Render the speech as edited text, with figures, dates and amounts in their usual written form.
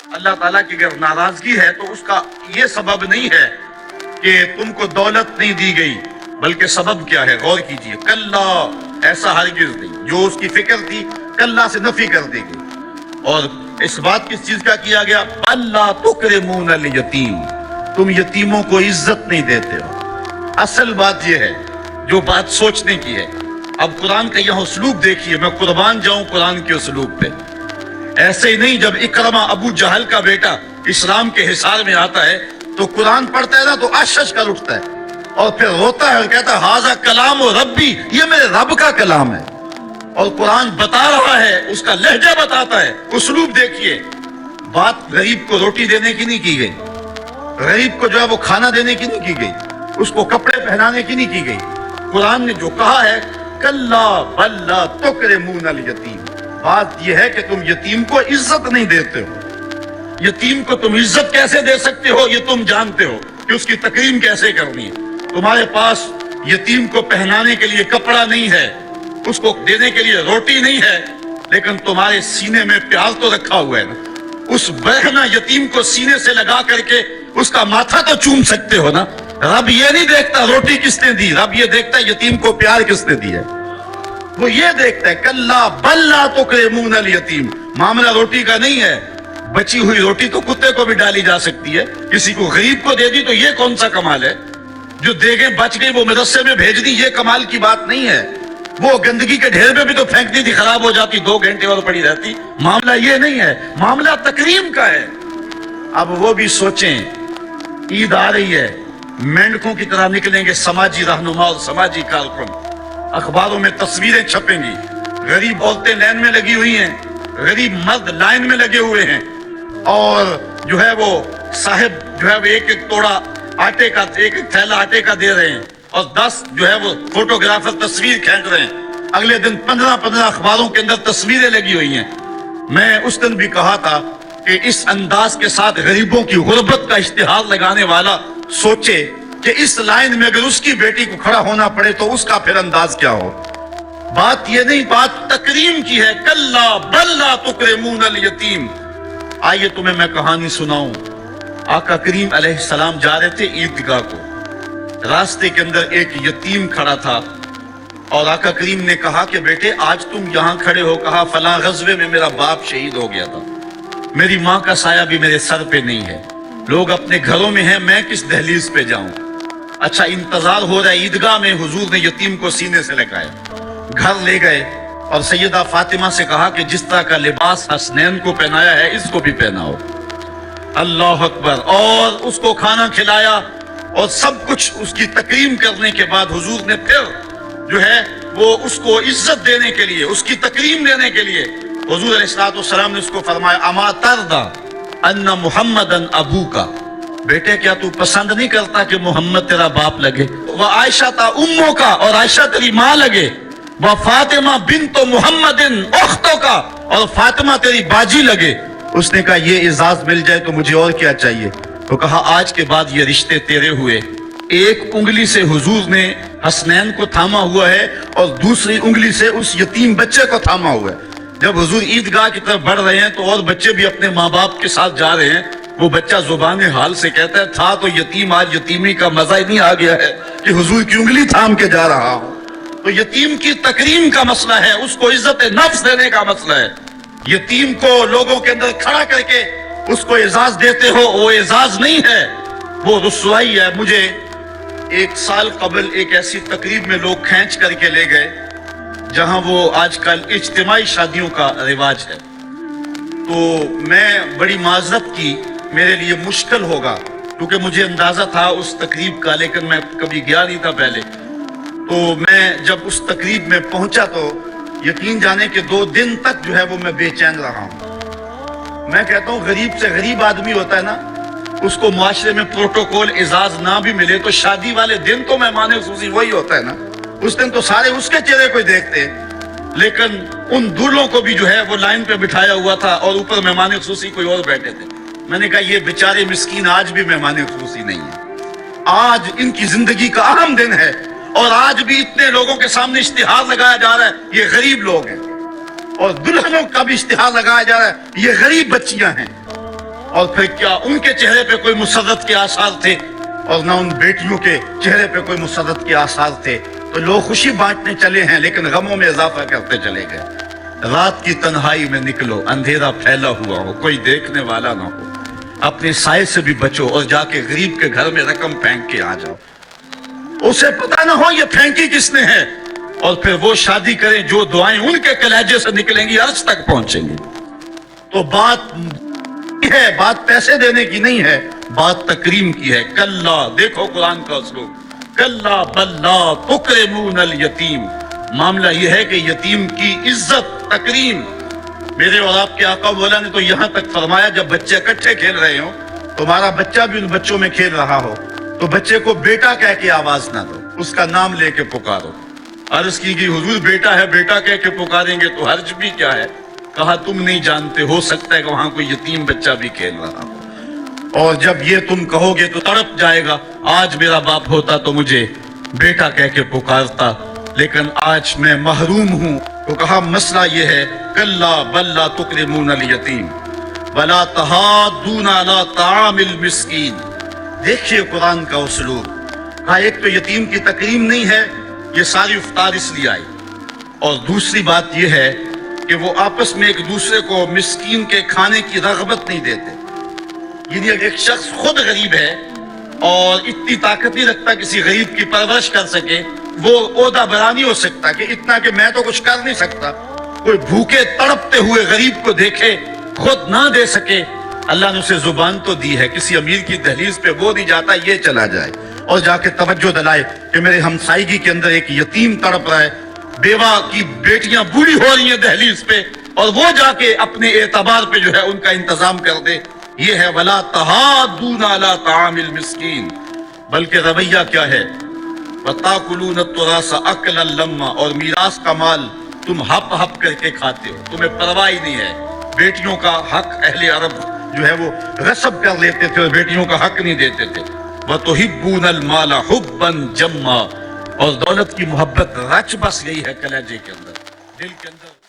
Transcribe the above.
اللہ تعالیٰ کی اگر ناراضگی ہے تو اس کا یہ سبب نہیں ہے کہ تم کو دولت نہیں دی گئی، بلکہ سبب کیا ہے؟ غور کیجئے، کلا، ایسا ہرگز نہیں۔ جو اس کی فکر تھی کلا سے نفی کر دی گئی، اور اس بات کس چیز کا کیا گیا؟ اللہ تکرمون الیتیم، تم یتیموں کو عزت نہیں دیتے ہو۔ اصل بات یہ ہے جو بات سوچنے کی ہے۔ اب قرآن کا یہاں اسلوب دیکھیے، میں قربان جاؤں قرآن کے اسلوب پہ۔ ایسے ہی نہیں، جب اکرمہ ابو جہل کا بیٹا اسلام کے حصار میں آتا ہے تو قرآن پڑھتا ہے نا تو اشش کر اٹھتا ہے اور پھر روتا ہے اور کہتا ہے ھذا کلام ربی، یہ میرے رب کا کلام ہے۔ اور قرآن بتا رہا ہے، اس کا لہجہ بتاتا ہے، اسلوب دیکھیے۔ بات غریب کو روٹی دینے کی نہیں کی گئی، غریب کو جو ہے وہ کھانا دینے کی نہیں کی گئی، اس کو کپڑے پہنانے کی نہیں کی گئی۔ قرآن نے جو کہا ہے کلا بل لا تکرمون الیتیم، بات یہ ہے کہ تم یتیم کو عزت نہیں دیتے ہو۔ یتیم کو تم عزت کیسے دے سکتے ہو یہ تم جانتے ہو کہ اس کی تکریم کیسے کرنی ہے۔ تمہارے پاس یتیم کو پہنانے کے لیے کپڑا نہیں ہے، اس کو دینے کے لیے روٹی نہیں ہے، لیکن تمہارے سینے میں پیار تو رکھا ہوا ہے نا۔ اس برہنہ یتیم کو سینے سے لگا کر کے اس کا ماتھا تو چوم سکتے ہو نا۔ رب یہ نہیں دیکھتا روٹی کس نے دی، رب یہ دیکھتا ہے یتیم کو پیار کس نے دی ہے۔ وہ یہ دیکھتا ہے کلا بل لا تکرمون الیتیم، معاملہ روٹی کا نہیں ہے۔ بچی ہوئی روٹی تو کتے کو بھی ڈالی جا سکتی ہے، کسی کو غریب کو دے دی تو یہ کون سا کمال ہے؟ جو دیگیں بچ گئی وہ مدرسے میں بھیج دی، یہ کمال کی بات نہیں ہے۔ وہ گندگی کے ڈھیر میں بھی تو پھینک دی تھی، خراب ہو جاتی، 2 گھنٹے اور پڑی رہتی۔ معاملہ یہ نہیں ہے، معاملہ تکریم کا ہے۔ اب وہ بھی سوچیں، عید آ رہی ہے، مینڈکوں کی طرح نکلیں گے سماجی رہنما اور سماجی کارکن، اخباروں میں تصویریں چھپیں گی، غریب عورتیں لائن میں لگی ہوئی ہیں، غریب مرد لائن میں لگے ہوئے ہیں، اور جو ہے وہ صاحب جو ہے وہ ایک ایک توڑا آٹے کا، ایک ایک تھیلا آٹے کا دے رہے ہیں، اور 10 جو ہے وہ فوٹوگرافر تصویر کھینچ رہے ہیں۔ اگلے دن 15 اخباروں کے اندر تصویریں لگی ہوئی ہیں۔ میں اس دن بھی کہا تھا کہ اس انداز کے ساتھ غریبوں کی غربت کا اشتہار لگانے والا سوچے کہ اس لائن میں اگر اس کی بیٹی کو کھڑا ہونا پڑے تو اس کا پھر انداز کیا ہو۔ بات یہ نہیں، بات تکریم کی ہے، کلا بل لا تکرمون الیتیم۔ آئیے تمہیں میں کہانی سناؤں۔ آقا کریم علیہ السلام جا رہے تھے عیدگاہ کو، راستے کے اندر ایک یتیم کھڑا تھا، اور آقا کریم نے کہا کہ بیٹے آج تم یہاں کھڑے ہو، کہا فلاں غزوے میں میرا باپ شہید ہو گیا تھا، میری ماں کا سایہ بھی میرے سر پہ نہیں ہے، لوگ اپنے گھروں میں ہیں، میں کس دہلیز پہ جاؤں؟ اچھا انتظار ہو رہا ہے عیدگاہ میں، حضور نے یتیم کو سینے سے لگایا، گھر لے گئے اور سیدہ فاطمہ سے کہا کہ جس طرح کا لباس حسنین کو پہنایا ہے اس کو بھی پہناؤ۔ اللہ اکبر، اور اس کو کھانا کھلایا اور سب کچھ اس کی تکریم کرنے کے بعد حضور نے پھر جو ہے وہ اس کو عزت دینے کے لیے، اس کی تکریم دینے کے لیے حضور علیہ السلام نے اس کو فرمایا اما ترضى ان محمدا ابوکا، بیٹے کیا تو پسند نہیں کرتا کہ محمد تیرا باپ لگے؟ وہ عائشہ تا امو کا، اور عائشہ تیری ماں لگے، وہ فاطمہ بنت محمد اختوں کا، اور فاطمہ تیری باجی لگے۔ اس نے کہا یہ اعزاز مل جائے تو مجھے اور کیا چاہیے؟ تو کہا آج کے بعد یہ رشتے تیرے ہوئے۔ ایک انگلی سے حضور نے حسنین کو تھاما ہوا ہے اور دوسری انگلی سے اس یتیم بچے کو تھاما ہوا ہے۔ جب حضور عیدگاہ کی طرف بڑھ رہے ہیں تو اور بچے بھی اپنے ماں باپ کے ساتھ جا رہے ہیں، وہ بچہ زبان حال سے کہتا ہے تھا تو یتیم، آج یتیمی کا مزہ ہی نہیں آ گیا ہے کہ حضور کی انگلی تھام کے جا رہا ہوں۔ تو یتیم کی تکریم کا مسئلہ ہے، اس کو عزت نفس دینے کا مسئلہ ہے۔ یتیم کو لوگوں کے اندر کھڑا کر کے اس کو اعزاز دیتے ہو، وہ اعزاز نہیں ہے، وہ رسوائی ہے۔ مجھے 1 سال قبل ایک ایسی تقریب میں لوگ کھینچ کر کے لے گئے جہاں وہ آج کل اجتماعی شادیوں کا رواج ہے، تو میں بڑی معذرت کی، میرے لیے مشکل ہوگا کیونکہ مجھے اندازہ تھا اس تقریب کا، لیکن میں کبھی گیا نہیں تھا پہلے۔ تو میں جب اس تقریب میں پہنچا تو یقین جانے کہ 2 دن تک جو ہے وہ میں بے چین رہا ہوں۔ میں کہتا ہوں غریب سے غریب آدمی ہوتا ہے نا، اس کو معاشرے میں پروٹوکول اعزاز نہ بھی ملے تو شادی والے دن تو مہمان خصوصی وہی ہوتا ہے نا، اس دن تو سارے اس کے چہرے کو دیکھتے ہیں۔ لیکن ان دولوں کو بھی جو ہے وہ لائن پہ بٹھایا ہوا تھا اور اوپر مہمان خصوصی کوئی اور بیٹھے تھے۔ میں نے کہا یہ بیچارے مسکین آج بھی مہمان خصوصی نہیں ہیں، آج ان کی زندگی کا اہم دن ہے اور آج بھی اتنے لوگوں کے سامنے اشتہار لگایا جا رہا ہے یہ غریب لوگ ہیں، اور دلہنوں کا بھی اشتہار لگایا جا رہا ہے یہ غریب بچیاں ہیں۔ اور پھر کیا ان کے چہرے پہ کوئی مسرت کے آثار تھے اور نہ ان بیٹیوں کے چہرے پہ کوئی مسرت کے آثار تھے؟ تو لوگ خوشی بانٹنے چلے ہیں لیکن غموں میں اضافہ کرتے چلے گئے۔ رات کی تنہائی میں نکلو، اندھیرا پھیلا ہوا ہو، کوئی دیکھنے والا نہ ہو، اپنے سائے سے بھی بچو اور جا کے غریب کے گھر میں رقم پھینک کے آ جاؤ، اسے پتہ نہ ہو یہ پھینکی کس نے ہے، اور پھر وہ شادی کریں جو دعائیں ان کے کلیجے سے نکلیں گی عرش تک پہنچیں گی۔ تو بات پیسے دینے کی نہیں ہے، بات تکریم کی ہے۔ کلا، دیکھو قرآن کا اسلوب، کلا بل لا تکرمون الیتیم، معاملہ یہ ہے کہ یتیم کی عزت، تکریم۔ میرے اور آپ کے آقا مولا نے تو یہاں تک فرمایا جب بچے اکٹھے کھیل رہے ہوں، تمہارا بچہ بھی ان بچوں میں کھیل رہا ہو تو بچے کو بیٹا کہہ کے آواز نہ دو، اس کا نام لے کے پکارو۔ عرض کی گئی حضور بیٹا ہے، بیٹا کہہ کے پکاریں گے تو حرج بھی کیا ہے؟ کہا تم نہیں جانتے، ہو سکتا ہے کہ وہاں کوئی یتیم بچہ بھی کھیل رہا ہو، اور جب یہ تم کہو گے تو تڑپ جائے گا، آج میرا باپ ہوتا تو مجھے بیٹا کہہ کے پکارتا، لیکن آج میں محروم ہوں۔ تو کہا مسئلہ یہ ہے، کلا بل لا تکرمون الیتیم ولا تحاضون علی طعام المسکین۔ دیکھیے قرآن کا اسلوب، کہا ایک تو یتیم کی تکریم نہیں ہے، یہ ساری افطار اس لیے آئی، اور دوسری بات یہ ہے کہ وہ آپس میں ایک دوسرے کو مسکین کے کھانے کی رغبت نہیں دیتے۔ یعنی ایک شخص خود غریب ہے اور اتنی طاقت نہیں رکھتا کسی غریب کی پرورش کر سکے، وہ عہدہ برا نہیں ہو سکتا کہ اتنا کہ میں تو کچھ کر نہیں سکتا، کوئی بھوکے تڑپتے ہوئے غریب کو دیکھے خود نہ دے سکے۔ اللہ نے اسے زبان تو دی ہے، کسی امیر کی دہلیز پہ وہ نہیں جاتا یہ چلا جائے اور جا کے توجہ دلائے کہ میرے ہمسائیگی کے اندر ایک یتیم تڑپ رہا ہے، بیوہ کی بیٹیاں بوڑھی ہو رہی ہیں دہلیز پہ، اور وہ جا کے اپنے اعتبار پہ جو ہے ان کا انتظام کر دے۔ یہ ہے ولا تحاضون علی طعام المسکین۔ بلکہ رویہ کیا ہے؟ وَتَأْكُلُونَ التُّرَاثَ أَكْلًا لَمًّا، اور میراث کا مال تم ہپ ہپ کر کے کھاتے ہو، تمہیں پرواہ ہی نہیں ہے۔ بیٹیوں کا حق اہل عرب جو ہے وہ غصب کر لیتے تھے اور بیٹیوں کا حق نہیں دیتے تھے۔ وَتُحِبُّونَ الْمَالَ حُبًّا جَمًّا، اور دولت کی محبت رچ بس گئی ہے کلیجے کے اندر، دل کے اندر۔